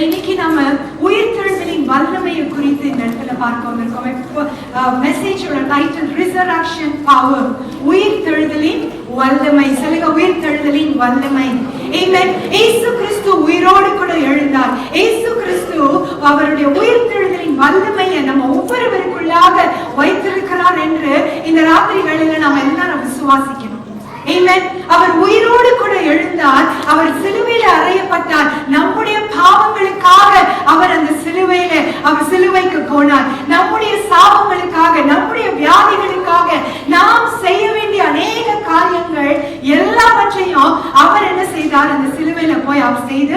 இன்னைக்கு நம்ம உயிர்த்தெழுதலின் வல்லமையை குறித்து இந்த இடத்துல பார்க்க வந்திருக்கோம். மெசேஜோட டைட்டில் ரிசரக்ஷன் பவர், உயிர்த்தெழுதலின் வல்லமை. சொல்லுங்க, உயிர்த்தெழுதலின் வல்லமை. ஆமென். இயேசு கிறிஸ்து உயிரோடு கூட எழுந்தார். இயேசு கிறிஸ்து அவருடைய உயிர்த்தெழுதலின் வல்லமையை நம்ம ஒவ்வொருவருக்குள்ளாக வைத்திருக்கிறார் என்று இந்த ராத்திரி வேளையில நாம் எல்லாரும் விசுவாசிக்கணும். ஆமென். அவர் உயிரோடு கூட எழுந்தார். அவர் சிலுவையில அறையப்பட்டார். நம்முடைய பாவங்களுக்காக அவர் அந்த அவர் சிலுவைக்கு போனார். நம்முடைய சாபங்களுக்காக, நம்முடைய வியாதிகளுக்காக, நாம் செய்ய வேண்டிய அநேக காரியங்கள் எல்லாவற்றையும் அவர் என்ன செய்தார்? அந்த சிலுவையில அவர் செய்து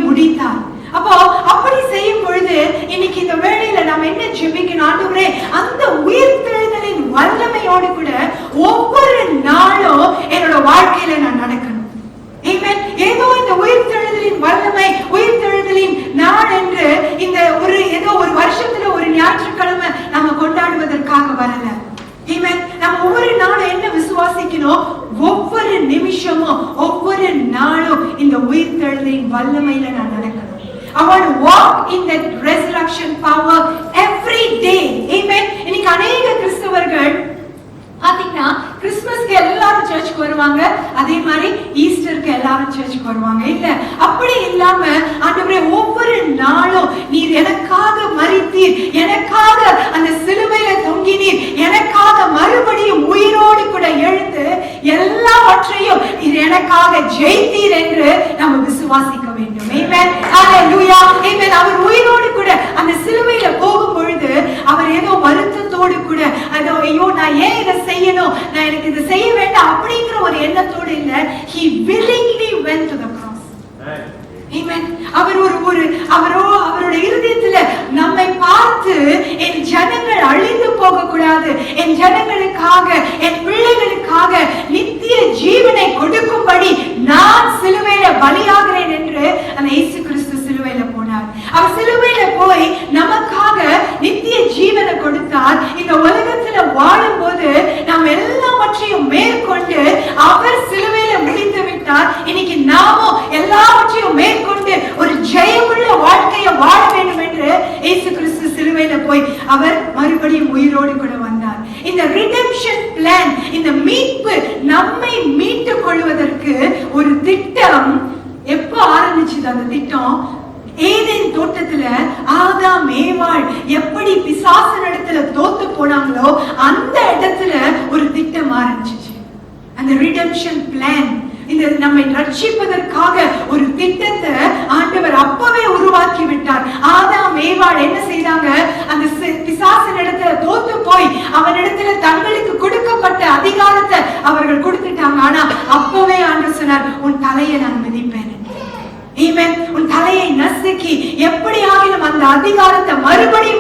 முடித்தார். அப்போ அப்படி செய்யும் பொழுது இன்னைக்கு இந்த வேளையில நாம் என்ன ஜெபிக்கணும்? ஆண்டவரே, அந்த உயிர்த்தெழுதலின் வல்லமையோடு கூட ஒவ்வொரு நாளும் என்னோட வாழ்க்கையில நான் நடக்கணும். ஆமென். ஏதோ இந்த உயிர்த்தெழுதலின் வல்லமை, உயிர்த்தெழுதலின் நாள் என்று இந்த ஏதோ ஒரு வருஷத்துல ஒரு ஞாயிற்றுக்கிழமை நாம கொண்டாடுவதற்காக வரல. ஆமென். நம்ம ஒவ்வொரு நாளும் என்ன விசுவாசிக்கணும்? ஒவ்வொரு நிமிஷமும் ஒவ்வொரு நாளும் இந்த உயிர்த்தெழுதலின் வல்லமையில நான் நடக்கணும். I want to walk in that resurrection power every day. Amen. இன்னைக்கு अनेक கிறிஸ்தவர்கள் பாத்தீங்கன்னா கிறிஸ்மஸ்க்கு எல்லாரும் சர்ச்சுக்கு வருவாங்க, அதே மாதிரி ஈஸ்டருக்கு எல்லாரும் சர்ச்சுக்கு வருவாங்க. இல்ல, அப்படி இல்லாம ஆண்டவரே, ஒவ்வொரு நாளும் நீர் எனக்காக மரித்தீர், எனக்காக அந்த சிலுவையில தொங்கினீர், எனக்காக மறுபடியும் உயிரோடு கூட எழுந்து எல்லாவற்றையும் நீர் எனக்காக ஜெயித்தீர் என்று நம்ம விசுவாசிக்க வேண்டும். ஆமென். ஹalleluya. ஆமென். அவர் உயிரோடு கூட அந்த சிலுவையில போகும் பொழுது அவர் ஏதோ வருத்தத்தோடு கூட, ஐயோ நான் ஏன் இதை செய்யணும், நான் எனக்கு இதை செய்ய வேண்டாம் அப்படிங்கிற ஒரு எண்ணத்தோடு இல்ல. He willingly went to the cross. Amen. அவரோட இருதயத்துல நம்மை பார்த்து, என் ஜனங்கள் அழிந்து போக கூடாது, என் ஜனங்களுக்காக, என் பிள்ளைகளுக்காக நித்திய ஜீவனை கொடுக்கும்படி நான் சிலுவையில பலியாகிறேன் என்று அந்த இயேசு கிறிஸ்து சிலுவையில போனார். அவர் சிலுவையில போய் நமக்காக நித்திய ஜீவனை கொடுத்தார். இந்த உலகத்துல வாழும் போது நாம் எல்லாவற்றையும் மேற்கொண்டு அவர் சிலுவையில முடித்து விட்டார். இன்னைக்கு நாமும் எல்லாவற்றையும் மேற்கொண்டு ஒரு ஜெயமுள்ள வாழ்க்கையை வாழ வேண்டும் என்று இயேசு கிறிஸ்து சிலுவையில போய் அவர் மறுபடியும் உயிரோடு கூட வந்தார். இந்த ரிடெம்ஷன் பிளான், இந்த மீட்பு, நம்மை மீட்டுக் கொள்வதற்கு ஒரு திட்டம் எப்போ ஆரம்பிச்சது? அந்த திட்டம் ஏதேன் தோட்டத்துல ஆதாம் ஏவாள் எப்படி பிசாசினிடத்துல தோத்து போனாங்களோ அந்த இடத்துல ஒரு திட்டம் ஆரம்பிச்சிச்சு. அந்த ரிடெம்ஷன் பிளான், இந்த நம்மை ரட்சிப்பதற்காக ஒரு திட்டத்தை ஆண்டவர் அப்பவே உருவாக்கி விட்டார். ஆதாம் ஏவாள் என்ன செய்தாங்க? அந்த பிசாசினிடத்துல தோத்து போய் அவனிடத்துல தங்களுக்கு கொடுக்கப்பட்ட அதிகாரத்தை அவர்கள் கொடுத்துட்டாங்க. ஆனா அப்பவே ஆண்டவர் சொன்னார், உன் தலையை நான் மிதிப்பேன். ஆமென். உன் தலையை நசுக்கி எப்படியாகிலும் அந்த அதிகாரத்தை மறுபடியும்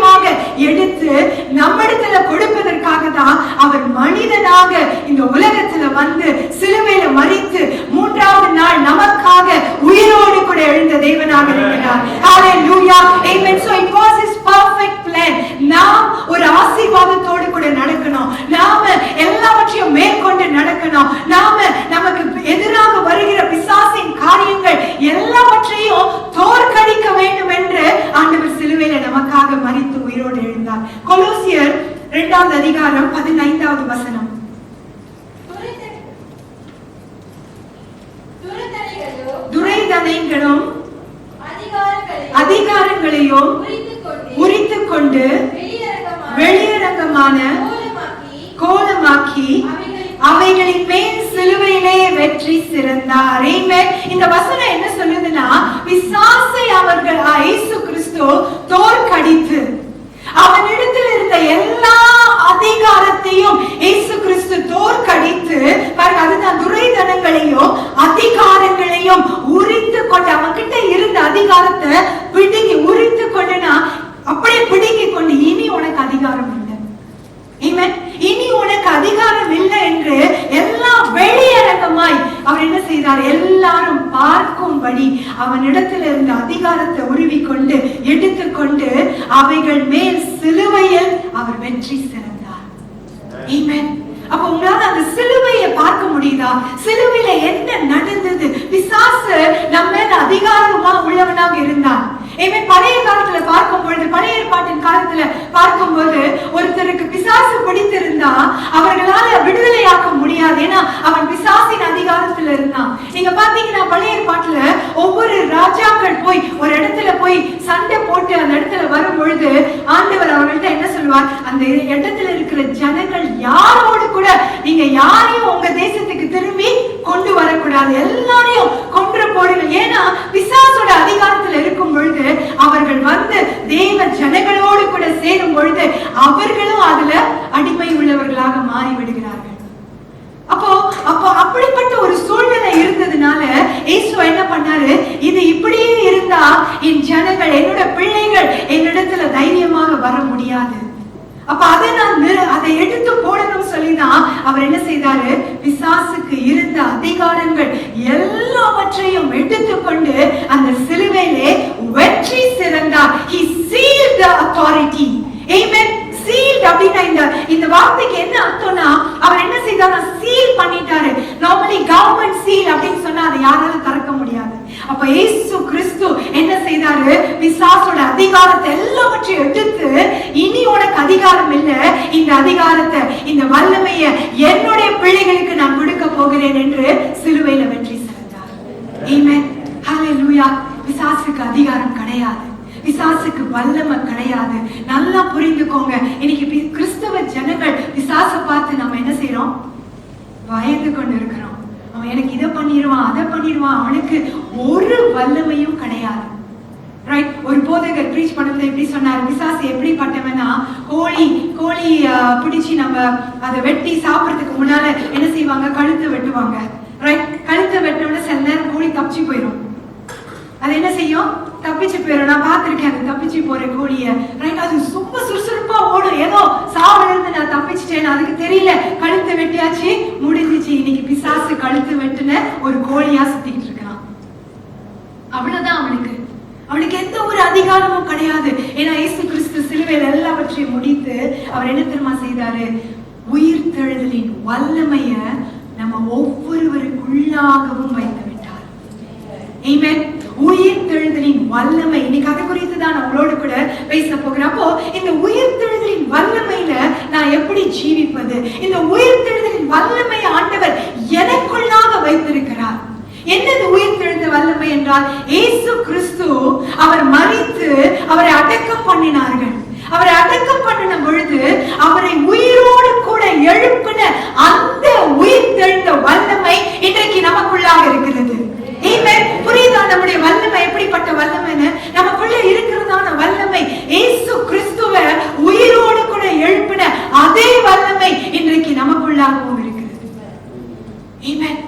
எடுத்து நம்மிடத்துல கொடுப்பதற்காக தான் அவர் மனிதனாக இந்த உலகத்துல வந்து சிலுவையில மரித்து மூன்றாவது நாள் நமக்காக உயிரோடு கூட எழுந்த தேவனாக இருக்கிறார். ஹalleluya. Amen. So it was his perfect plan. நாம் ஒரு ஆசீர்வாதத்தோடு கூட நடக்கணும். நாம எல்லாவற்றையும் மேற்கொண்டு நடக்கணும். நாம நமக்கு எதிராக வருகிற பிசாசின் காரியங்கள் எல்லாவற்றையும் தோற்கடிக்க வேண்டும் என்று ஆண்டவர் சிலுவையில நமக்காக மரித்து உயிரோடு எழுந்தார். கொலோசியர் 2வது அதிகாரம் 15வது வசனம். துரைதனைகளும் அதிகாரங்களையும் உரித்துக் கொண்டு வெளியரங்கமான கோலமாக்கி அவைகளின் மேல் சிலுவையிலே வெற்றி சிறந்தார். இந்த வசனம் என்ன சொல்லுதுன்னா, பிசாசை அவர்கள் இயேசு கிறிஸ்து தோற்கடித்து அவனிடத்தில் இருந்த எல்லா அதிகாரத்தையும் இயேசு கிறிஸ்து தோற்கடித்து, அதுதான் துரைதனங்களையும் அதிகாரங்களையும் உரித்து கொண்டு, அவன்கிட்ட இருந்த அதிகாரத்தை பிடுங்கி உரித்து கொண்டுனா அப்படியே பிடுங்கி கொண்டு, இனி உனக்கு அதிகாரம் இல்லை. இனி உனக்கு அதிகாரம் இல்லை என்று எல்லாம் வெளியரங்கமாய் அவர் என்ன செய்தார்? எல்லாரும் பார்க்கும்படி அவனிடத்தில் இருந்த அதிகாரத்தை உருவிக்கொண்டு எடுத்துக்கொண்டு அவைகள் மேல் சிலுவையில் அவர் வெற்றி சிறந்தார். ஆமென். அப்ப உங்களால அந்த சிலுவையை பார்க்க முடியுதா? சிலுவையில என்ன நடந்தது? பிசாசு நம்ம மேல அதிகாரமா உள்ளவனாக இருந்தான். பழைய காலத்துல பார்க்கும் பொழுது, பழைய ஏற்பாட்டின் காலத்துல பார்க்கும்போது ஒருத்தருக்கு பிசாசு பிடித்திருந்தா அவர்களால விடுதலையாக்க முடியாது. ஏன்னா அவன் பிசாசின் அதிகாரத்துல இருந்தான். நீங்க பாத்தீங்கன்னா பழைய ஏற்பாட்டுல ஒவ்வொரு ராஜாக்கள் போய் ஒரு இடத்துல போய் சண்டை போட்டு அந்த இடத்துல வரும் பொழுது ஆண்டவர் அவர்கள்ட்ட என்ன சொல்வார், அந்த இடத்துல இருக்கிற ஜனங்கள் யாரோடு கூட நீங்க யாரையும் உங்க தேசத்துக்கு திரும்பி கொண்டு வரக்கூடாது, எல்லாரையும் கொன்று போடுங்க. ஏன்னா பிசாசோட அதிகாரத்துல இருக்கும் பொழுது அவர்கள் வந்து தேவ ஜனங்களோடு கூட சேரும் பொழுது அவர்களும் அதுல அடிமை உள்ளவர்களாக மாறி விடுகிறார்கள். அப்போ அப்படிப்பட்ட ஒரு சூழ்நிலை இருந்ததுனால இயேசு என்ன பண்ணாரு, இது இப்படியே இருந்தா என் ஜனங்கள், என்னோட பிள்ளைகள் என்னிடத்துல தைரியமாக வர முடியாது. அப்ப அதை எடுத்து போடணும் சொல்லிதான் அவர் என்ன செய்தாரு, பிசாசுக்கு இருந்த அதிகாரங்கள் எல்லாவற்றையும் எடுத்துக்கொண்டு அந்த சிலுவையிலே வெற்றி சிறந்தார். He sealed the authority. Amen. Sealed அப்படின்னா இந்த வார்த்தைக்கு என்ன அர்த்தம்னா, அவர் என்ன செய்தார், சீல் பண்ணிட்டாரு. நார்மலி கவர்மெண்ட் சீல் அப்படின்னு சொன்னா அதை யாராலும் திறக்க முடியாது. அப்ப இயேசு கிறிஸ்து என்ன செய்தாரு, பிசாசோட அதிகாரத்தை எல்லாவற்றையும் எடுத்து, இனி உனக்கு அதிகாரம் இல்ல, இந்த அதிகாரத்தை, இந்த வல்லமைய என்னுடைய பிள்ளைகளுக்கு நான் கொடுக்க போகிறேன் என்று சிலுவையில வெற்றி சிறந்தார். ஆமென். ஹல்லேலூயா. பிசாசுக்கு அதிகாரம் கிடையாது, பிசாசுக்கு வல்லமை கிடையாது. நல்லா புரிந்துக்கோங்க. இன்னைக்கு கிறிஸ்தவ ஜனங்கள் பிசாச பார்த்து நம்ம என்ன செய்யறோம், பயந்து கொண்டு இருக்கிறோம். அவன் எனக்கு இதை பண்ணிடுவான், அதை பண்ணிடுவான், அவனுக்கு ஒரு வல்லமையும் கிடையாது. ரைட்? ஒரு போதகர் பிரீச் பண்ணும்போது எப்படி சொன்னார், பிசாசு எப்படி பட்டவனா, கோழி பிடிச்சி நம்ம அதை வெட்டி சாப்பிடறதுக்கு முன்னால என்ன செய்வாங்க, கழுத்தை வெட்டுவாங்க. ரைட்? கழுத்தை வெட்டினோட சில நேரம் கோழி தப்பிச்சு போயிடும். அது என்ன செய்யும், தப்பிச்சு போயிடும். நான் பார்த்திருக்கேன் அது தப்பிச்சு போற கோழிய. ரைட்? அது ரொம்ப சுறுசுறுப்பா ஓடும், ஏதோ சாவுல இருந்து நான் தப்பிச்சுட்டேன், அதுக்கு தெரியல, கழுத்தை வெட்டியாச்சு, முடிஞ்சிச்சு. இன்னைக்கு பிசாசு கழுத்து வெட்டுன ஒரு கோழியா சுத்திக்கிட்டு இருக்கான். அவ்வளவுதான் அவனுக்கு எந்த ஒரு அதிகாரமும் கிடையாது. ஏன்னா இயேசு கிறிஸ்து சிலுவையில் எல்லாவற்றையும் முடித்து அவர் என்ன தெரியுமா செய்தாரு, உயிர் தெழுதலின் வல்லமைய நம்ம ஒவ்வொருவருக்குள்ளாகவும் வைத்து விட்டார். ஆமென். உயிர் தெழுதலின் வல்லமை, இன்னைக்கு அதை குறித்து தான் நம்மளோடு கூட பேச போகிறேன். அப்போ இந்த உயிர் தெழுதலின் வல்லமையில நான் எப்படி ஜீவிப்பது, இந்த உயிர் தெழுதலின் வல்லமை ஆண்டவர் எனக்குள்ளாக வைத்திருக்கிறார். என்னது உயிர் தெழுந்த வல்லமை என்றால், இயேசு கிறிஸ்து அவர் மரித்து அவரை அடக்கம் பண்ணினார்கள். அவரை அடக்கம் பண்ணின பொழுது அவரை உயிரோடு கூட எழுப்பின அந்த உயிர் தெழுந்த வல்லமை இன்றைக்கு நமக்குள்ளாக இருக்கிறது. புரியுதா? நம்முடைய வல்லமை எப்படிப்பட்ட வல்லமைன்னு, நமக்குள்ள இருக்கிறதான வல்லமை இயேசு கிறிஸ்துவை உயிரோடு கூட எழுப்பின அதே வல்லமை இன்றைக்கு நமக்குள்ளாகவும் இருக்கிறது. ஆமென்.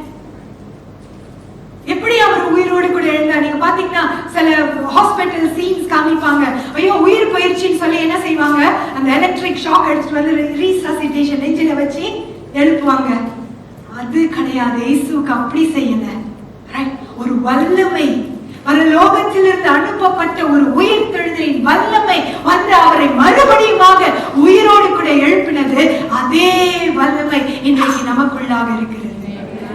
எப்படி அவர் உயிரோடு கூட எழுந்தார்? நீங்க பாத்தீங்கன்னா சில ஹாஸ்பிட்டல் சீன்ஸ் காமிப்பாங்க, ஐயோ உயிர் போயிருச்சுன்னு சொல்லி என்ன செய்வாங்க, அந்த எலக்ட்ரிக் ஷாக் எடுத்துட்டு வந்து ரீசசிட்டேஷன் நெஞ்சில வச்சு எழுப்புவாங்க. அது கிடையாது, இயேசுக்கு அப்படி செய்யல. ஒரு வல்லமை, பரலோகத்திலிருந்து அனுப்பப்பட்ட ஒரு உயிர் தெழுதலின் வல்லமை வந்து அவரை மறுபடியுமாக உயிரோடு கூட எழுப்பினது. அதே வல்லமை இன்றைக்கு நமக்குள்ளாக இருக்கிறது.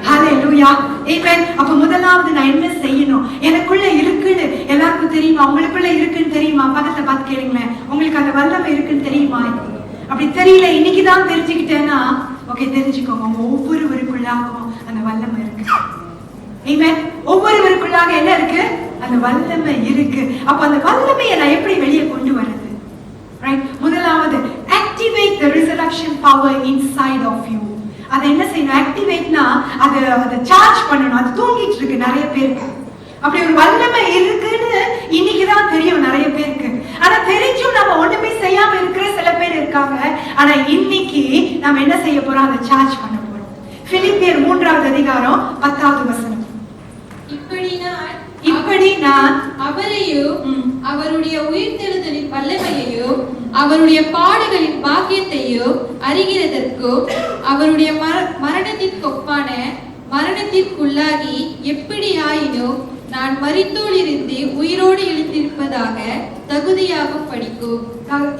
ஹல்லேலூயா. ஆமென். அப்ப முதலாவது நான் என்ன செய்யணும், எனக்குள்ள இருக்குன்னு எல்லாருக்கும் தெரியுமா, உங்களுக்குள்ள இருக்குன்னு தெரியுமா? பக்கத்துல பார்த்து கேளுங்களேன், உங்களுக்கு அந்த வல்லமை இருக்குன்னு தெரியுமா? அப்படி தெரியல, இன்னைக்குதான் தெரிஞ்சுக்கிட்டேன்னா ஓகே, தெரிஞ்சுக்கோங்க, உங்க ஒவ்வொருவருக்குள்ளாகவும் அந்த வல்லமை இருக்கு. ஆமென். ஒவ்வொருவருக்குள்ளாக என்ன இருக்கு, அந்த வல்லமை இருக்கு. அப்ப அந்த வல்லமையை நான் எப்படி வெளியே கொண்டு வரது? ரைட்? முதலாவது, activate the resurrection power inside of you. அதை என்ன செய்யணும், ஆக்டிவேட்னா அதை சார்ஜ் பண்ணணும். அது தூங்கிட்டு இருக்கு நிறைய பேருக்கு. அப்படி ஒரு வல்லமை இருக்குன்னு இன்னைக்குதான் தெரியும் நிறைய பேருக்கு. ஆனா தெரிஞ்சும் நம்ம ஒண்ணுமே செய்யாம இருக்கிற சில பேர் இருக்காங்க. ஆனா இன்னைக்கு நாம என்ன செய்ய போறோம், அதை சார்ஜ் பண்ண போறோம். பிலிப்பியர் 3வது அதிகாரம் 10வது வசனம். இப்படி நான் அவரையும் அவருடைய உயிர்த்தெழுதலின் வல்லமையையும் அவருடைய பாடுகளின் பாக்கியத்தையும் அறிகிறதற்கும் அவருடைய மரணத்திற்கொப்பான மரணத்திற்குள்ளாகி எப்படியாயினும் நான் மரித்தோலிருந்து உயிரோடு எழுந்திருப்பதாக தகுதியாகும் படிக்கும்.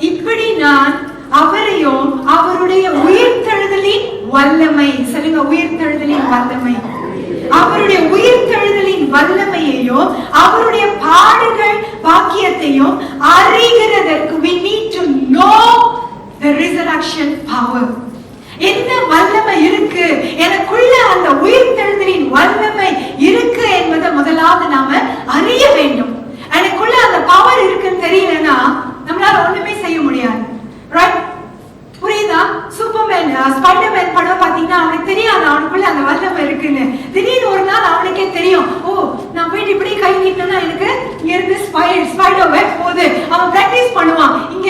இப்படி நான் அவரையும் அவருடைய உயிர்த்தெழுதலின் வல்லமை, சொல்லுங்க, உயிர்த்தெழுதலின் வல்லமை, அவருடைய உயிர்த்தெழுதலின் வல்லமையையும் அவருடைய பாடுகள் பாக்கியத்தையும் resurrection power. என்ன வல்லமை இருக்கு எனக்குள்ள, அந்த உயிர்த்தெழுதலின் வல்லமை இருக்கு என்பதை முதலாவது நாம அறிய வேண்டும். எனக்குள்ள அந்த பவர் இருக்குன்னு தெரியலன்னா நம்மளால ஒண்ணுமே செய்ய முடியாது. ரைட்? புரியுதா? சூப்பர்மேன், ஸ்பைடர்மேன் படம் பாத்தீங்கன்னா அவனுக்கு தெரியாது அவனுக்குள்ள அந்த வல்லமை இருக்குன்னு. திடீர்னு ஒரு நாள் அவனுக்கே தெரியும், ஓ நான் போயிட்டு இப்படி கை நீட்டினா எனக்கு இங்க இருந்து ஸ்பைடர் வெப் போகுது. அவன் பிராக்டிஸ் பண்ணுவான், இங்க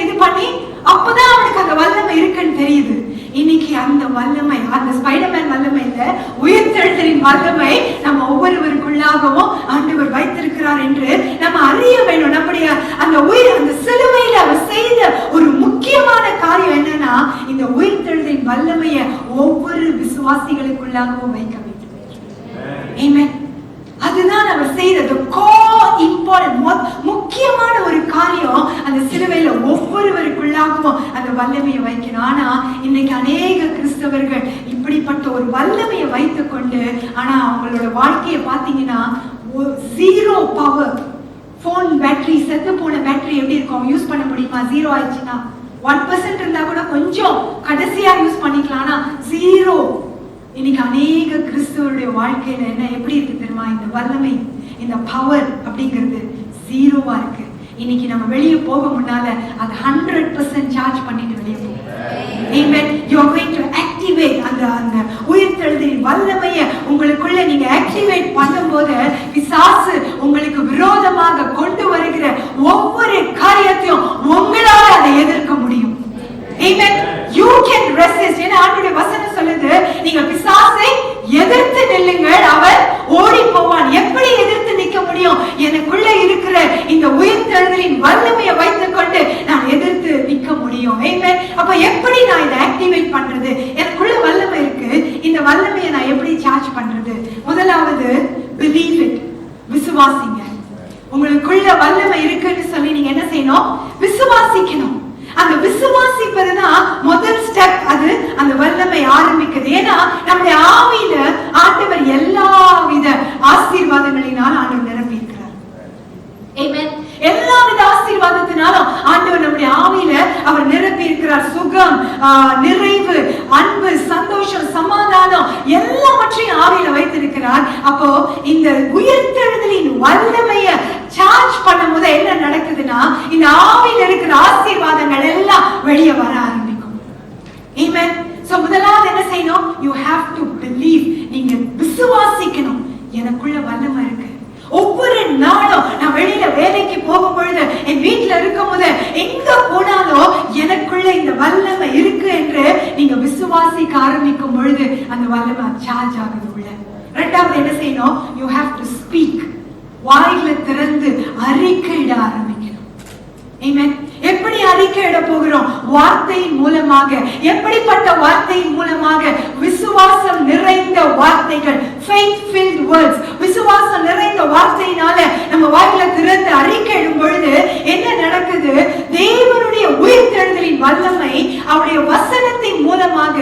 இது பண்ணி, அப்பதான் அவனுக்கு அந்த வல்லமை இருக்குன்னு தெரியுது. இன்னைக்கு அந்த வல்லமை, அந்த ஸ்பைடர்மேன் வல்லமை இல்ல, உயிர்த்தெழுதலின் வல்லமை நம்ம ஒவ்வொருவருக்குள்ளாகவும் ஆண்டவர் வைத்திருக்கிறார் என்று நம்ம அறிய வேண்டும். நம்முடைய அந்த அந்த சிலுவையில அவர் செய்த ஒரு முக்கியமான காரியம் என்னன்னா, இந்த உயிர்த்தெழுதலின் வல்லமையை ஒவ்வொரு விசுவாசிகளுக்குள்ளாகவும் வைக்க வேண்டும். ஆமென். அதுதான் அவர் செய்தது முக்கியமான ஒரு காரியம். அந்த சிலுவையில ஒவ்வொருவருக்குள்ளாகவும் அந்த வல்லமையை வைக்கணும். ஆனா இன்னைக்கு அநேக கிறிஸ்தவர்கள் இப்படிப்பட்ட ஒரு வல்லமையை வைத்துக் கொண்டு, ஆனா அவங்களோட வாழ்க்கையை பாத்தீங்கன்னா ஜீரோ பவர். போன் பேட்டரி, செத்து போன பேட்டரி எப்படி இருக்கும், யூஸ் பண்ண முடியுமா? ஜீரோ ஆயிடுச்சுன்னா 1% இருந்தா கூட கொஞ்சம் கடைசியா யூஸ் பண்ணிக்கலாம். ஆனா ஜீரோ. இன்னைக்கு அநேக கிறிஸ்தவருடைய வாழ்க்கையில என்ன எப்படி இருக்கு தெரியுமா? இந்த வல்லமை, இந்த பவர் அப்படிங்கிறது ஜீரோவா இருக்கு. இன்னைக்கு நம்ம வெளியே போக முன்னால அது 100% சார்ஜ் பண்ணிட்டு வெளியே போகும். Amen. You are going to activate அந்த உயிர்த்தெழுதலின் வல்லமையை உங்களுக்குள்ள நீங்க ஆக்டிவேட் பண்ணும்போது பிசாசு உங்களுக்கு விரோதமாக கொண்டு வருகிற ஒவ்வொரு காரியத்தையும் உங்களால அதை எதிர்க்க முடியும். Amen. You can resist. ஏன்னா ஆண்டவருடைய வசனம் சொல்லுது, நீங்க பிசாசை எதிர்த்து நில்லுங்கள், அவர் ஓடி போவான். எப்படி எதிர்த்து நிற்க முடியும்? எனக்குள்ள இருக்கிற இந்த உயிர்த்தெழுதலின் வல்லமையை வைத்துக் கொண்டு நான் எதிர்த்து நிற்க முடியும். Amen. அப்ப எப்படி நான் இதை ஆக்டிவேட் பண்றது? எனக்குள்ள வல்லமை இருக்கு, இந்த வல்லமையை நான் எப்படி சார்ஜ் பண்றது? முதலாவது believe it. விசுவாசிங்க. உங்களுக்குள்ள வல்லமை இருக்குன்னு சொல்லி நீங்க என்ன செய்யணும்? விசுவாசிக்கணும். அந்த விசுவாசிப்பதுதான் முதல் ஸ்டெப். அது அந்த வல்லமை ஆரம்பிக்குது. ஏன்னா நம்முடைய ஆவியில ஆண்டவர் எல்லாவித ஆசீர்வாதங்களினால் ஆண்டவர் நிரப்பி இருக்கிறார். ஆமென். எல்லாவித ஆசீர்வாதத்தினாலும் ஆண்டவர் நம்முடைய ஆவியில அவர் நிரப்பி இருக்கிறார். சுகம், நிறைவு, அன்பு, சந்தோஷம், சமாதானம் எல்லாவற்றையும் ஆவியில வைத்திருக்கிறார். அப்போ இந்த உயிர்த்தெழுதலின் வல்லமைய சார்ஜ் பண்ணும் போது என்ன நடக்குதுன்னா, இந்த ஆவியில இருக்கிற ஆசீர்வாதங்கள் எல்லாம் வெளியே வர ஆரம்பிக்கும். ஆமென். சோ முதலாவது என்ன செய்யணும்? You have to believe. நீங்க விசுவாசிக்கணும், எனக்குள்ள வல்லமை இருக்கு. ஒவ்வொரு நாளும் நான் வெளியில வேலைக்கு போகும் பொழுது, என் வீட்டுல இருக்கும் போது, எங்க போனாலும் எனக்குள்ள இந்த வல்லமை இருக்கு என்று நீங்க விசுவாசிக்க ஆரம்பிக்கும் பொழுது அந்த வல்லமை சார்ஜ் ஆகுது உள்ள. இரண்டாவது என்ன செய்யணும்? You have to speak. வாயில திறந்து அறிக்கையிட ஆரம்பிக்கணும். ஆமென். எப்படி அறிக்கையிட போகிறோம்? வார்த்தையின் மூலமாக. எப்படிப்பட்ட வார்த்தையின் மூலமாக? விசுவாசம் நிறைந்த வார்த்தைகள், faith filled words. விசுவாசம் நிறைந்த வார்த்தையினால நம்ம வாயில திறந்து அறிக்கையிடும் பொழுது என்ன நடக்குது? தேவனுடைய உயிர்த்தெழுதலின் வல்லமை அவருடைய வசனத்தின் மூலமாக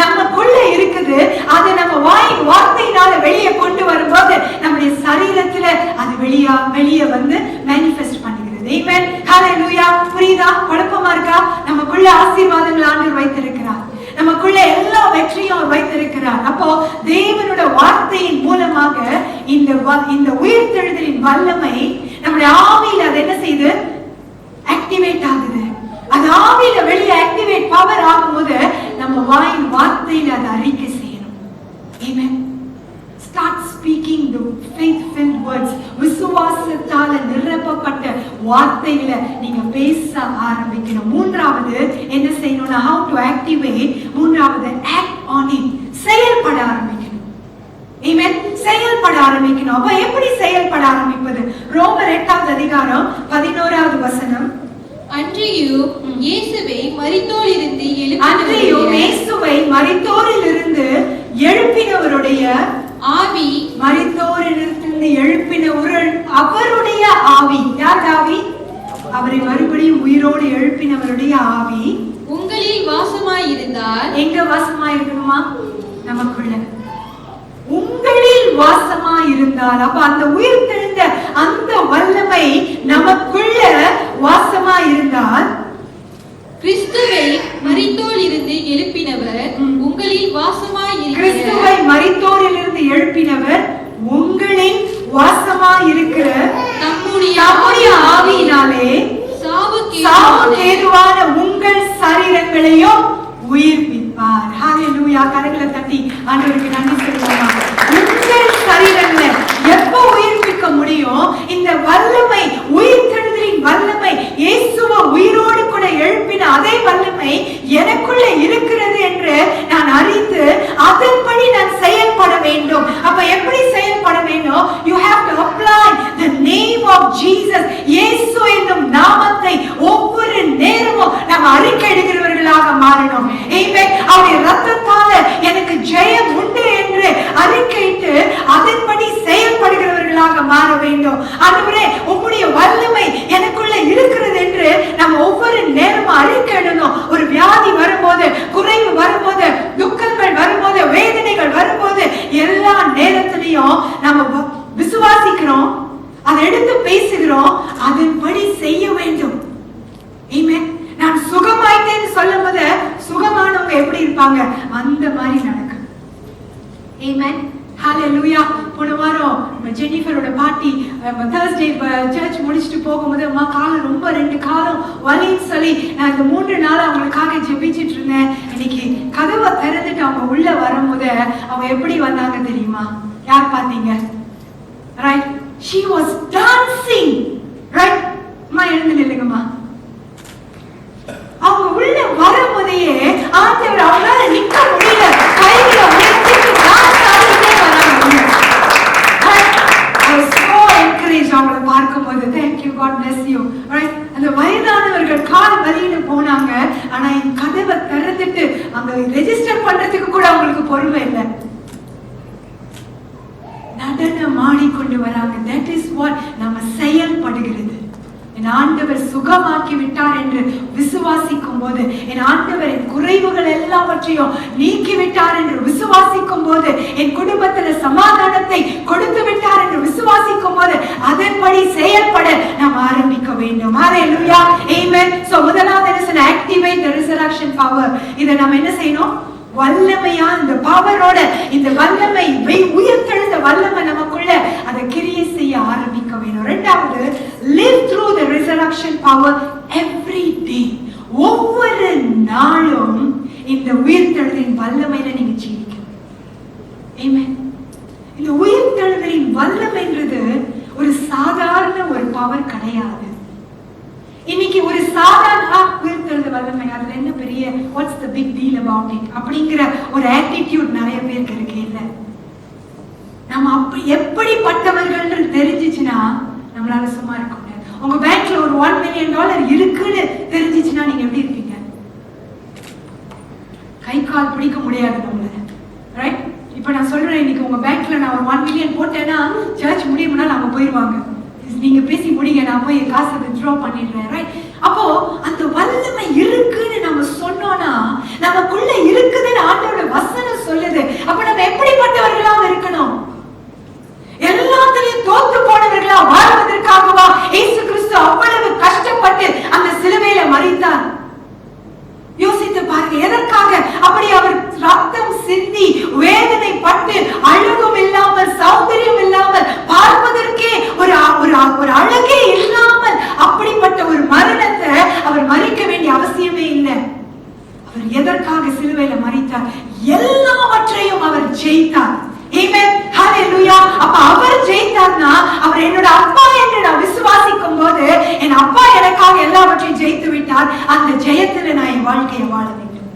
நமக்குள்ள இருக்குது. அதை நம்ம வார்த்தையினால வெளியே கொண்டு வரும்போது நம்முடைய சரீரத்துல அது வெளியே வந்து மேனிஃபெஸ்ட் பண்ணுகிறது. Amen. Hallelujah. புரியுதா? குழப்பமா இருக்கா? நமக்குள்ள ஆசீர்வாதங்கள் ஆண்டவர் வைத்திருக்கிறார். நமக்குள்ள எல்லா வெற்றியும் அவர் வைத்திருக்கிறார். அப்போ தேவனோட வார்த்தையின் மூலமாக இந்த உயிர்த்தெழுதலின் வல்லமை நம்முடைய ஆவியில அது என்ன செய்யுது? ஆக்டிவேட் ஆகுது. அது ஆவியில வெளியே ஆக்டிவேட் பவர் ஆகும்போது நம்ம வாயின் வார்த்தையில அதை அறிக்கை செய்யணும். Amen. Start speaking the faith-filled words. விசுவாசத்தால நிரப்பப்பட்ட வார்த்தைகளை நீங்க பேச ஆரம்பிக்கணும். மூன்றாவது என்ன செய்யணும்னா, how to activate. மூன்றாவது act on it. செயல்பட ஆரம்பிக்கணும். Amen. செயல்பட ஆரம்பிக்கணும். அப்ப எப்படி செயல்பட ஆரம்பிப்பது? ரோமர் 8வது அதிகாரம் 11வது வசனம். அன்றியும் இயேசுவை மரித்தோரிலிருந்து எழுப்பினவருடைய ஆவி, மரித்தோரிலிருந்து எழுப்பின அவருடைய ஆவி. யார் ஆவி? அவரை மறுபடியும் உயிரோடு எழுப்பினவருடைய ஆவி உங்களில் வாசமாயிருந்தால். எங்க வாசமாயிருக்கணுமா? நமக்குள்ள. உங்களில் வாசமாயிருந்தால். அப்ப அந்த உயிர் தெழுந்த அந்த வல்லமை நமக்குள்ள வாசமாயிருந்தால் கிறிஸ்துவை மரித்தோரிலிருந்து எழுப்பினவர் உங்களில் வாசமாயிருக்கிற கிறிஸ்துவை மரித்தோரிலிருந்து எழுப்பினவர் உங்களில் வாசமாயிருக்கிற தம்முடைய ஆவியினாலே சாவுக்கு ஏதுவான உங்கள் சரீரங்களையும் உயிர்ப்பிப்பார். ஹalleluya. கரங்களை தட்டி ஆண்டவருக்கு நன்றி சொல்லுவோமா. உங்கள் சரீரங்களை எப்போ உயிர்ப்பிக்க முடியும்? இந்த வல்லமை, உயிர்த்தெழுதலின் வல்லமை, இயேசுவை உயிரோடு கூட எழுப்பின அதே வல்லமை எனக்குள்ள இருக்கிறது என்று நான் அறிந்து அதன்படி நான் செயல்பட வேண்டும். அப்ப எப்படி செயல்பட வேண்டும்? You have to apply the name of Jesus. இயேசு என்னும் நாமத்தை ஒவ்வொரு நேரமும் நாம் அறிக்கையிடுகிறவர்களாக மாறணும். Amen. அவருடைய இரத்தத்தால எனக்கு ஜெயம் உண்டு என்று அறிக்கையிட்டு அதன்படி செயல்படுகிறவர்களாக மாற வேண்டும். ஆண்டவரே, உம்முடைய வல்லமை எனக்குள்ள இருக்கிறது என்று நாம் ஒவ்வொரு நேரமும் அறிக்கையிடணும். ஒரு வியாதி வரும்போது, குறைவு வரும்போது, துக்கங்கள் வரும்போது, வேதனைகள் வரும்போது, எல்லா நேரத்திலையும் நம்ம விசுவாசிக்கிறோம், அதை எடுத்து பேசுகிறோம், அதன்படி செய்ய வேண்டும். ஆமென். நான் சுகமாயிட்டேன்னு சொல்லும் போது சுகமானவங்க எப்படி இருப்பாங்க அந்த மாதிரி நடக்கும். ஆமென். ஹalleluya. போன வாரம் ஜெனிஃபரோட பாட்டி Thursday சர்ச் முடிச்சிட்டு போகும்போது அம்மா கால் ரொம்ப 2 காலம் வலின்னு சொல்லி நான் இந்த 3 நாள் அவங்களுக்காக ஜெபிச்சிட்டு இருந்தேன். இன்னைக்கு கதவை திறந்துட்டு அவங்க உள்ள வரும்போது அவங்க எப்படி வந்தாங்க தெரியுமா? யார் பாத்தீங்க? Right, she was dancing. Right, அம்மா எழுந்து நில்லுங்கம்மா. அவங்க உள்ள வரும்போதே ஆண்டவர் அவங்களால நிக்க முடியல, கைகளை உயர்த்திட்டு டான்ஸ் ஆடிட்டே வராங்க. I was so encouraged அவங்களை பார்க்கும்போது. Thank you, God bless you. Right? அந்த வயதானவர்கள் கால் வலின்னு போனாங்க, ஆனா என் கதவை திறந்துட்டு அங்க ரெஜிஸ்டர் பண்றதுக்கு கூட அவங்களுக்கு பொறுமை இல்லை. நடனம் ஆடிக்கொண்டு வராங்க. That is what நம்ம செயல்படுகிறது. என் ஆண்டவர் சுகமாக்கி விட்டார் என்று விசுவாசிக்கும் போது, என் ஆண்டவர் என் குறைவுகள் எல்லாவற்றையும் நீக்கி விட்டார் என்று விசுவாசிக்கும் போது, என் குடும்பத்துல சமாதானத்தை கொடுத்து விட்டார் என்று விசுவாசிக்கும் போது அதன்படி செயல்பட நாம் ஆரம்பிக்க வேண்டும். ஹalleluya. Amen. So முதலாவது என்ன சொன்ன? Activate the resurrection power. இதை நம்ம என்ன செய்யணும்? வல்லமையா இந்த பவரோட, இந்த வல்லமை உயிர்த்தெழுந்த வல்லமை நமக்குள்ள அதை கிரியை செய்ய ஆரம்பிக்க வேணும். இரண்டாவது, live through the resurrection power every day. ஒவ்வொரு நாளும் இந்த உயிர்த்தெழுதலின் வல்லமையில நீங்க ஜீவிக்கணும். ஆமென். இந்த உயிர்த்தெழுதலின் வல்லமைன்றது ஒரு சாதாரண ஒரு பவர் கிடையாது. இன்னைக்கு ஒரு சாதாரண உயிர்த்தெழுந்த வல்லமை, அதுல என்ன பெரிய what's the big deal about it அப்படிங்கிற ஒரு ஆட்டிட்யூட் நிறைய பேருக்கு இருக்கு. இல்ல, நம்ம அப்படி எப்படிப்பட்டவர்கள் தெரிஞ்சிச்சுன்னா நம்மளால சும்மா இருக்க முடியாது. உங்க பேங்க்ல ஒரு $1 million இருக்குன்னு தெரிஞ்சிச்சுன்னா நீங்க எப்படி இருப்பீங்க? கை கால் பிடிக்க முடியாது நம்மள. ரைட்? இப்ப நான் சொல்றேன், இன்னைக்கு உங்க பேங்க்ல நான் ஒரு 1 million போட்டேன்னா சர்ச் முடியும்னா நாம போயிருவாங்க. நீங்க பேசி முடிங்க, நான் போய் காசை வித்ட்ரா பண்ணிடுறேன். ரைட்? அப்போ அந்த வல்லமை இருக்குன்னு நம்ம சொன்னோம்னா நமக்குள்ள இருக்குதுன்னு ஆண்டவரோட வசனம் சொல்லுது. அப்ப நம்ம எப்படிப்பட்டவர்களா இருக்கணும்? எல்லாத்திலையும் தோத்து போனவர்களா வாழ்வதற்காகவா இயேசு கிறிஸ்து அவ்வளவு கஷ்டப்பட்டு அந்த சிலுவையில மரித்தார்? யோசித்து பாருங்க. எதற்காக அப்படி அவர் ரத்தம் சிந்தி வேதனை பட்டு அழகும் இல்லாமல் சௌந்தரியம் இல்லாமல் பார்ப்பதற்கே ஒரு அழகே இல்லாமல் அப்படிப்பட்ட ஒரு மரணத்தை அவர் மரிக்க வேண்டிய அவசியமே இல்லை. அவர் எதற்காக சிலுவையில மரித்தார்? எல்லாவற்றையும் அவர் ஜெயித்தார். ஆமென். ஹalleluya. அப்ப அவர் ஜெயித்தார்னா அவர் என்னோட அப்பா என்று நான் விசுவாசிக்கும் போது என் அப்பா எனக்காக எல்லாவற்றையும் ஜெயித்து விட்டார். அந்த ஜெயத்துல நான் என் வாழ்க்கையை வாழ வேண்டும்.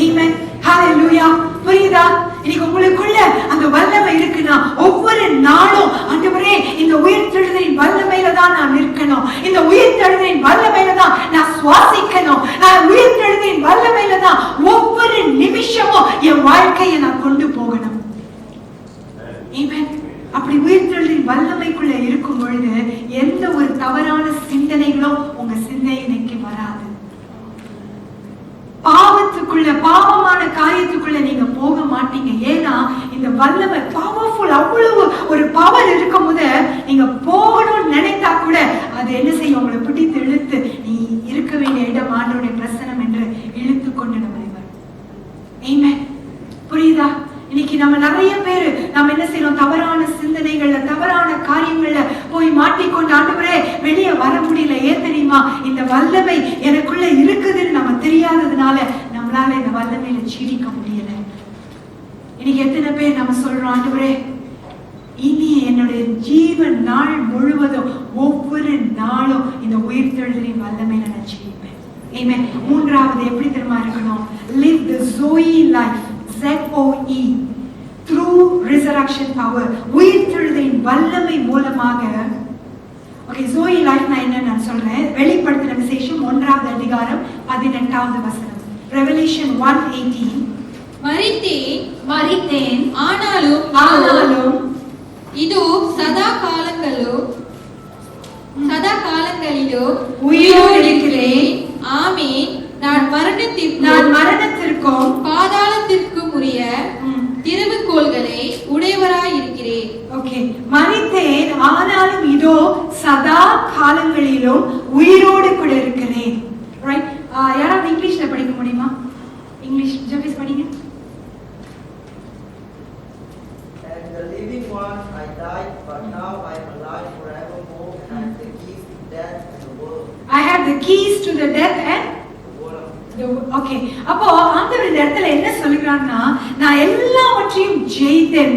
ஆமென். ஹalleluya. புரியுதா? இன்னைக்கு உங்களுக்குள்ள அந்த வல்லமை இருக்குன்னா ஒவ்வொரு நாளும் ஆண்டவரே இந்த உயிர்த்தெழுதலின் வல்லமையில தான் நான் நிற்கணும், இந்த உயிர்த்தெழுதலின் வல்லமையில தான் நான் சுவாசிக்கணும், நான் உயிர்த்தெழுதலின் வல்லமையில தான் ஒவ்வொரு நிமிஷமும் என் வாழ்க்கையை நான் கொண்டு போகணும். ஆமென். அப்படி உயிர்த்தெழுதலின் வல்லமைக்குள்ள இருக்கும் பொழுது எந்த ஒரு தவறான சிந்தனைகளும் உங்க சிந்தனைக்கு வராது. பாவத்துக்குள்ள, பாவமான காரியத்துக்குள்ள நீங்க போக மாட்டீங்க. ஏன்னா இந்த வல்லமை பவர்ஃபுல், அவ்வளவு ஒரு பவர் இருக்கும் போது நீங்க போகணும்னு நினைத்தா கூட அது என்ன செய்யும்? உங்களை பிடித்து இழுத்து நீ இருக்க வேண்டிய இடம் ஆண்டவருடைய பிரசன்னம் என்று விதமான காரியங்கள்ல போய் மாட்டிக்கொண்டு ஆண்டவரே வெளியே வர முடியல. ஏன் தெரியுமா? இந்த வல்லமை எனக்குள்ள இருக்குதுன்னு நம்ம தெரியாததுனால நம்மளால இந்த வல்லமையில ஜீவிக்க முடியல. இன்னைக்கு எத்தனை பேர் நம்ம சொல்றோம், ஆண்டவரே இனி என்னுடைய ஜீவன் நாள் முழுவதும் ஒவ்வொரு நாளும் இந்த உயிர்த்தெழுதலின் வல்லமையில நான் ஜீவிப்பேன். ஆமென். மூன்றாவது எப்படி தெரியுமா இருக்கணும்? live the Zoe life, ZOE, through resurrection power. உயிர்த்தெழுதலின் வல்லமை மூலமாக. ஓகே, Zoe life நான் என்ன நான் சொல்றேன். வெளிப்படுத்தின விசேஷம் 1வது அதிகாரம் 18வது வசனம். Revelation 1:18. மரித்தேன் ஆனாலும் இதோ சதா காலங்களிலோ உயிரோடு இருக்கிறேன். ஆமென். நான் மரணத்திற்கும் பாதாளத்திற்கும் உரிய திறவுகோல்களை உடையவராய் இருக்கிறேன். ஓகே, மரித்தேன் ஆனாலும் இதோ சதா காலங்களிலும் உயிரோடு கூட இருக்கிறேன். ரைட்? யாராவது இங்கிலீஷ்ல படிக்க முடியுமா? இங்கிலீஷ் ஜெபிஸ் படிங்க. And the living one, I died, but now I am alive forevermore, and I have the keys to death and the world. I have the keys to the death and The world. Okay, அப்போ ஆண்டவர் இந்த இடத்துல என்ன சொல்லுகிறார்னா, நான் எல்லாவற்றையும் ஜெயித்தேன்,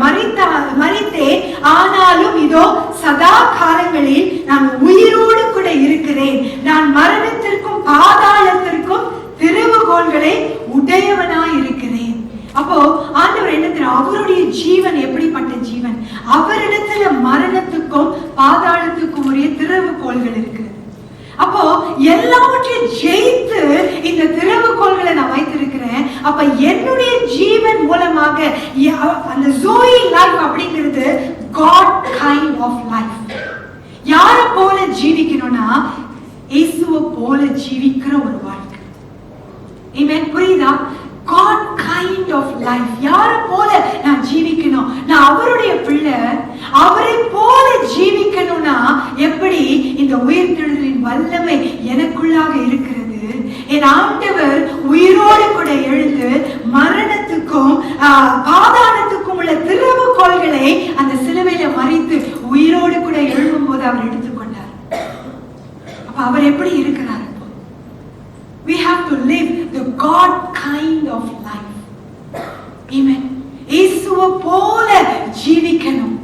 மரித்தேன் ஆனாலும் இதோ சதா காலங்களில் நான் உயிரோடு கூட இருக்கிறேன். நான் மரணத்திற்கும் பாதாளத்திற்கும் திறவுகோல்களை உடையவனாய் இருக்கிறேன். அப்போ ஆண்டவர் என்ன தெரியும்? அவருடைய ஜீவன் எப்படிப்பட்ட ஜீவன்? அவரிடத்துல மரணத்துக்கும் பாதாளத்துக்கும் உரிய திறவுகோல்கள் இருக்கு. அப்போ எல்லாவற்றையும் ஜெயித்து இந்த திறவுகோல்களை நான் வைத்திருக்கிறேன். அப்ப என்னுடைய ஜீவன் மூலமாக அந்த Zoe life அப்படிங்கிறது God kind of life. யார போல ஜீவிக்கணும்னா இயேசுவை போல ஜீவிக்கிற ஒரு வாழ்க்கை. ஆமென். புரியுதா? God kind of life. யார போல நான் ஜீவிக்கணும்? நான் அவருடைய பிள்ளை, அவரை போல ஜீவிக்கணும்னா எப்படி? இந்த உயிர்த்தெழுதலின் வல்லமை எனக்குள்ளாக இருக்கிறது. என் ஆண்டவர் உயிரோடு கூட எழுந்து மரணத்துக்கும் பாதாளத்துக்கும் உள்ள திறவுகோல்களை அந்த சிலுவையில மறித்து உயிரோடு கூட எழும்பும் போது அவர் எடுத்துக்கொண்டார். அப்ப அவர் எப்படி இருக்கிறார்? We have to live the God kind of life. Amen. இயேசுவை போல ஜீவிக்கணும்.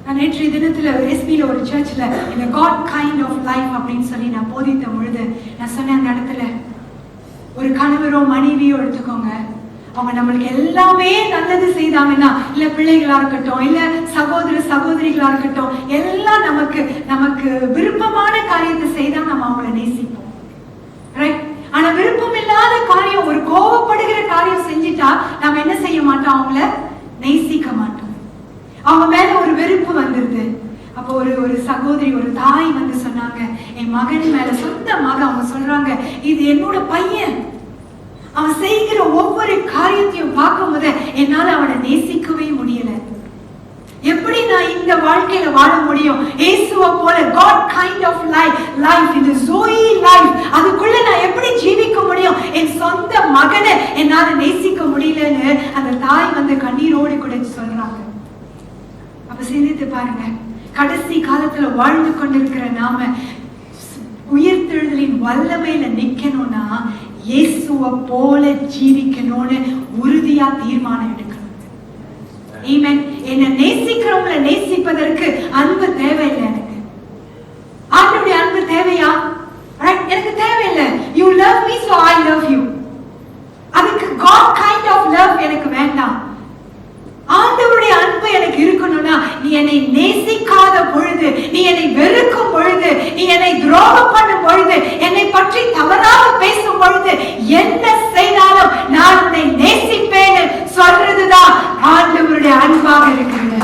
நான் நேற்றைய தினத்துல எஸ்பில ஒரு சர்ச்ல இந்த God kind of life அப்படின்னு சொல்லி நான் போதித்த பொழுது நான் சொன்ன அந்த இடத்துல ஒரு கணவரோ மனைவியோ எடுத்துக்கோங்க, அவங்க நம்மளுக்கு எல்லாமே நல்லது செய்தாங்கன்னா, இல்ல பிள்ளைகளா இருக்கட்டும், இல்ல சகோதரிகளா இருக்கட்டும், எல்லாம் நமக்கு விருப்பமான காரியத்தை செய்தா நம்ம அவங்களை நேசிப்போம். ரைட்? ஆனா விருப்பம் இல்லாத காரியம், ஒரு கோபப்படுகிற காரியம் செஞ்சிட்டா நம்ம என்ன செய்ய மாட்டோம்? அவங்கள நேசிக்க மாட்டோம். அவங்க மேல ஒரு வெறுப்பு வந்துருது. அப்போ ஒரு சகோதரி, ஒரு தாய் வந்து சொன்னாங்க, என் மகன் மேல, சொந்த மகன், அவங்க சொல்றாங்க, இது என்னோட பையன், அவன் செய்கிற ஒவ்வொரு காரியத்தையும் பார்க்கும் போது என்னால அவனை நேசிக்கவே முடியல. எப்படி நான் இந்த வாழ்க்கையில வாழ முடியும்? இயேசுவை போல God kind of life, இந்த Zoe life, அதுக்குள்ள நான் எப்படி ஜீவிக்க முடியும்? என் சொந்த மகனை என்னால நேசிக்க முடியலன்னு அந்த தாய் வந்து கண்ணீரோடு கூட சொல்றாங்க. அப்ப சிந்தித்து பாருங்க, கடைசி காலத்துல வாழ்ந்து கொண்டிருக்கிற நாம உயிர்த்தெழுதலின் வல்லமையில நிக்கணும்னா இயேசுவை போல ஜீவிக்கணும்னு உறுதியா தீர்மானம் எடுக்கணும். ஆமென். என்ன நேசிக்கிறவங்களை நேசிப்பதற்கு அன்பு தேவையில்லை. எனக்கு ஆண்டவருடைய அன்பு தேவையா? எனக்கு தேவையில்லை. You love me so I love you. அதுக்கு God kind of love எனக்கு வேண்டாம். ஆண்டவருடைய அன்பு எனக்கு இருக்கணும்னா நீ என்னை நேசிக்காத பொழுது, நீ என்னை வெறுக்கும் பொழுது, நீ என்னை துரோகம் பண்ணும் பொழுது, என்னை பற்றி தவறாக பேசும் பொழுது, என்ன செய்தாலும் நான் உன்னை நேசிப்பேன்னு சொல்றதுதான் ஆண்டவருடைய அன்பாக இருக்கிறது.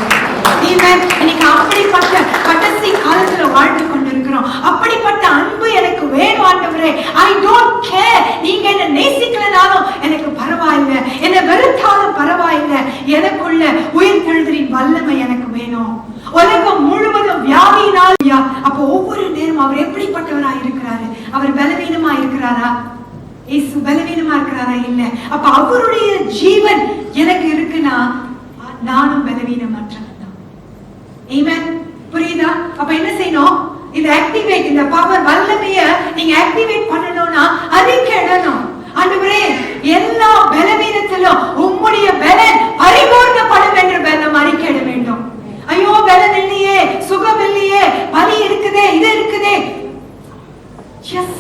இன்னைக்கு அப்படிப்பட்ட கடைசி காலத்துல வாழ்ந்து கொண்டிருக்கிறோம். அப்படிப்பட்ட அன்பு எனக்கு வேணும் ஆண்டவரே. I don't care. நீங்க என்ன நேசிக்கலனாலும் எனக்கு பரவாயில்லை, என்ன வெறுத்தாலும் பரவாயில்லை. எனக்குள்ள உயிர்த்தெழுதலின் வல்லமை எனக்கு வேணும். உலகம் முழுவதும் வியாதியினால், அப்போ ஒவ்வொரு நேரம் அவர் எப்படிப்பட்டவரா இருக்கிறாரு? அவர் பலவீனமா இருக்கிறாரா? இயேசு பலவீனமா இருக்கிறாரா? இல்ல. அப்ப அவருடைய ஜீவன் எனக்கு இருக்குன்னா நானும் பலவீனமற்றவன் தான். Amen. புரியுதா? அப்ப என்ன செய்யணும்? இந்த ஆக்டிவேட், இந்த பவர் வல்லமைய நீங்க ஆக்டிவேட் பண்ணணும்னா அறிக்கையிடணும். ஆண்டவரே, எல்லா பலவீனத்திலும் உம்முடைய பலன் பரிபூர்ணப்படும் என்று நம்ம அறிக்கையிட வேண்டும். ஐயோ, பலன் இல்லையே, சுகம் இல்லையே, வலி இருக்குதே, இது இருக்குதே. Just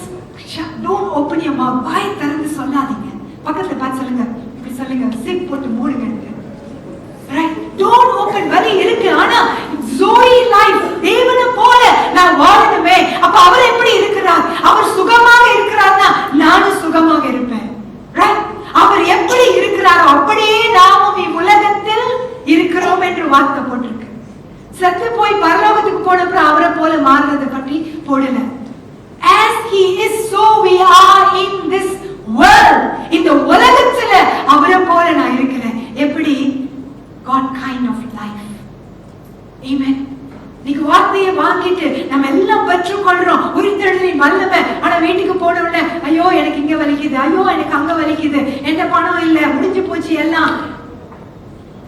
don't open your mouth. வாய் திறந்து சொல்லாதீங்க. பக்கத்துல பார்த்து சொல்லுங்க, இப்படி சொல்லுங்க, சிப் போட்டு மூடுங்க. Right? Don't open. வலி இருக்கு, ஆனா Zoe life, தேவனை போல நான் வாழணுமே. அப்ப அவர் எப்படி இருக்கிறார்? அவர் சுகமாக இருக்கிறார்னா நானும் சுகமாக இருப்பேன். Right? அவர் எப்படி இருக்கிறாரோ அப்படியே நாமும் இவ்வுலகத்தில் இருக்கிறோம் என்று வார்த்தை போட்டிருக்கு. செத்து போய் பரலோகத்துக்கு போனப்புறம் அவரை போல மாறுறதை பற்றி போடல. As he is, so we are in this world. இந்த உலகத்துல அவரை போல நான் இருக்கிறேன். எப்படி? God kind of life. Amen. நீங்க வார்த்தையை வாங்கிட்டு நம்ம எல்லாம் பெற்றுக்கொள்றோம், உயிர்த்தெழுதலின் வல்லமை. ஆனா வீட்டுக்கு போன உடனே ஐயோ எனக்கு இங்க வலிக்குது, ஐயோ எனக்கு அங்க வலிக்குது, எந்த பணம் இல்ல, முடிஞ்சு போச்சு எல்லாம்.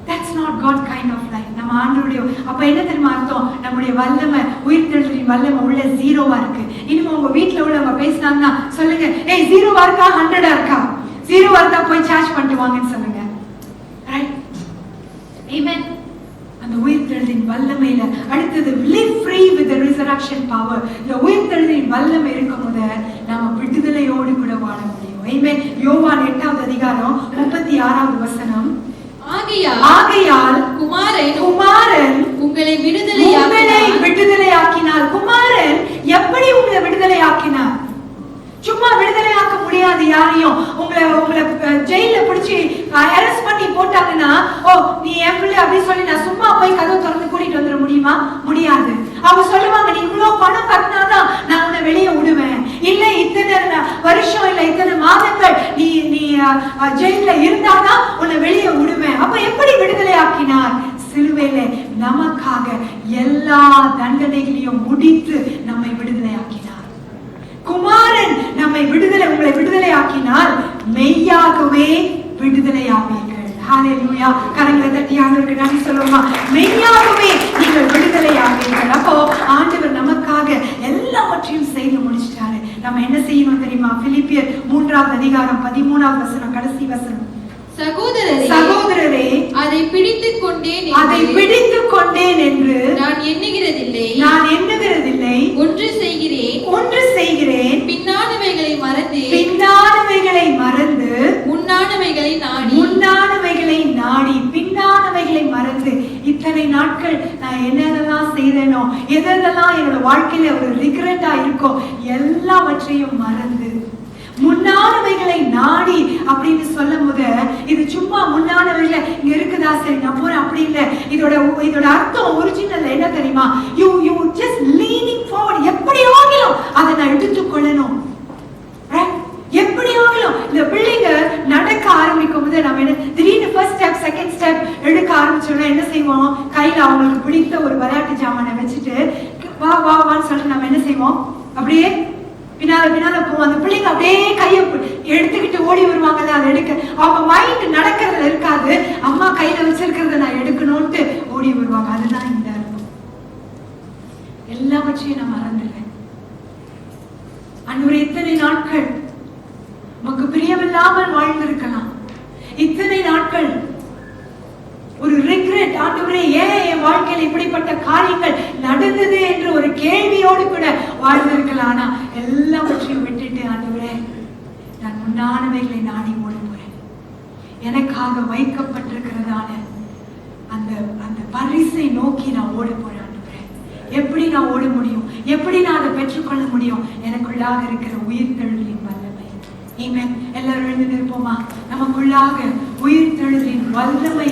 That's not God kind of life. நம்ம ஆண்டவருடைய அப்ப என்ன தெரியுமா அர்த்தம்? நம்முடைய வல்லமை, உயிர்த்தெழுதலின் வல்லமை உள்ள ஜீரோவா இருக்கு. இனிமே உங்க வீட்டுல உள்ளவங்க பேசினாங்கன்னா சொல்லுங்க, ஏய் ஜீரோவா இருக்கா 100 இருக்கா? ஜீரோவா இருக்கா போய் சார்ஜ் பண்ணிட்டு வாங்கன்னு சொல்லுங்க. ரைட்? Amen. அந்த உயிர்த்தெழுதலின் வல்லமையில அடுத்தது live free with the resurrection power. இந்த உயிர்த்தெழுதலின் வல்லமை இருக்கும்போது நாம விடுதலையோடு கூட வாழ முடியும். Amen. யோவான் 8வது அதிகாரம் 36வது வசனம். ஆகையால் குமாரன் உங்களை விடுதலையாக்கினார். குமாரன் எப்படி உங்களை விடுதலையாக்கினார்? சும்மா விடுதலையாக்க முடியாது யாரையும். உங்களை ஜெயில பிடிச்சி அரெஸ்ட் பண்ணி போட்டாங்கன்னா, ஓ நீ என் பிள்ளை அப்படி சொல்லி நான் சும்மா போய் கதவை திறந்து கூட்டிட்டு வந்துட முடியுமா? முடியாது. அவங்க சொல்லுவாங்க, நீ இவ்வளவு பணம் கட்டினாதான் நான் உன்னை வெளியே விடுவேன், இல்ல இத்தனை வருஷம் இல்ல இத்தனை மாதங்கள் நீ ஜெயில இருந்தாதான் உன்னை வெளியே விடுவேன். அப்ப எப்படி விடுதலை ஆக்கினார்? சிலுவையில நமக்காக எல்லா தண்டனைகளையும் முடித்து நம்மை விடுதலை ஆக்கினார். குமாரன் நம்மை உங்களை விடுதலை ஆக்கினால் மெய்யாகவே விடுதலை ஆவீர்கள். ஹalleluya. கரங்களை தட்டி ஆண்டவருக்கு நன்றி சொல்லுமா. மெய்யாகவே நீங்கள் விடுதலை ஆவீர்கள். அப்போ ஆண்டவர் நமக்காக எல்லாவற்றையும் செய்து முடிச்சிட்டாரு. நம்ம என்ன செய்யணும் தெரியுமா? பிலிப்பியர் 3வது அதிகாரம் 13வது வசனம், கடைசி வசனம். சகோதரரே, அதை பிடித்துக் கொண்டேன் என்று நான் எண்ணுகிறதில்லை. ஒன்று செய்கிறேன், பின்னானவைகளை மறந்து முன்னானவைகளை நாடி பின்னானவைகளை மறந்து. இத்தனை நாட்கள் நான் என்னென்னலாம் செய்தேனோ, எதெல்லாம் என்னோட வாழ்க்கையில ஒரு ரிக்ரெட்டா இருக்கோ எல்லாவற்றையும் மறந்து முன்னானவைகளை நாடி அப்படின்னு சொல்லும் போது இது சும்மா முன்னானவைகளை இங்க இருக்குதா சரி நான் போறேன் அப்படி இல்லை. இதோட அர்த்தம் ஒரிஜினல் என்ன தெரியுமா? You just leaning forward. எப்படி ஆகலும் அதை நான் எடுத்துக் கொள்ளணும். எப்படி ஆகலும் இந்த பிள்ளைங்க நடக்க ஆரம்பிக்கும் போது நம்ம என்ன திடீர்னு ஃபர்ஸ்ட் ஸ்டெப் செகண்ட் ஸ்டெப் எடுக்க ஆரம்பிச்சோம்னா என்ன செய்வோம்? கையில அவங்களுக்கு பிடித்த ஒரு விளையாட்டு ஜாமானை வச்சுட்டு வா வா வான்னு சொல்லிட்டு நம்ம என்ன செய்வோம்? அப்படியே பின்னால போவோம். அந்த பிள்ளைங்க அப்படியே கையை எடுத்துக்கிட்டு ஓடி வருவாங்கல்ல, அதை எடுக்க அவங்க மைண்ட் நடக்கிறதுல இருக்காது. அம்மா கையில வச்சிருக்கிறத நான் எடுக்கணும்ட்டு ஓடி வருவாங்க. அதுதான் இந்த அர்த்தம். எல்லாவற்றையும் நான் மறந்துடுவேன். அன்றைய இத்தனை நாட்கள் உமக்கு பிரியமில்லாமல் வாழ்ந்திருக்கலாம். இத்தனை நாட்கள் ஒரு ரிக்ரெட், ஆண்டவரே ஏன் என் வாழ்க்கையில் இப்படிப்பட்ட காரியங்கள் நடந்தது என்று ஒரு கேள்வியோடு கூட வாழ்ந்திருக்கலாம். ஆனா எல்லாவற்றையும் விட்டுட்டு ஆண்டவரே நான் முன்னானவைகளை நாடி ஓட போறேன். எனக்காக வைக்கப்பட்டிருக்கிறதான அந்த பரிசை நோக்கி நான் ஓட போறேன். ஆண்டவரே எப்படி நான் ஓட முடியும்? எப்படி நான் அதை பெற்றுக்கொள்ள முடியும்? எனக்குள்ளாக இருக்கிற உயிர்த்தெழுதலின் வல்லமை. ஆமென். எல்லாரும் எழுந்து நிற்போமா? நமக்குள்ளாக உயிர்த்தெழுதலின் வல்லமை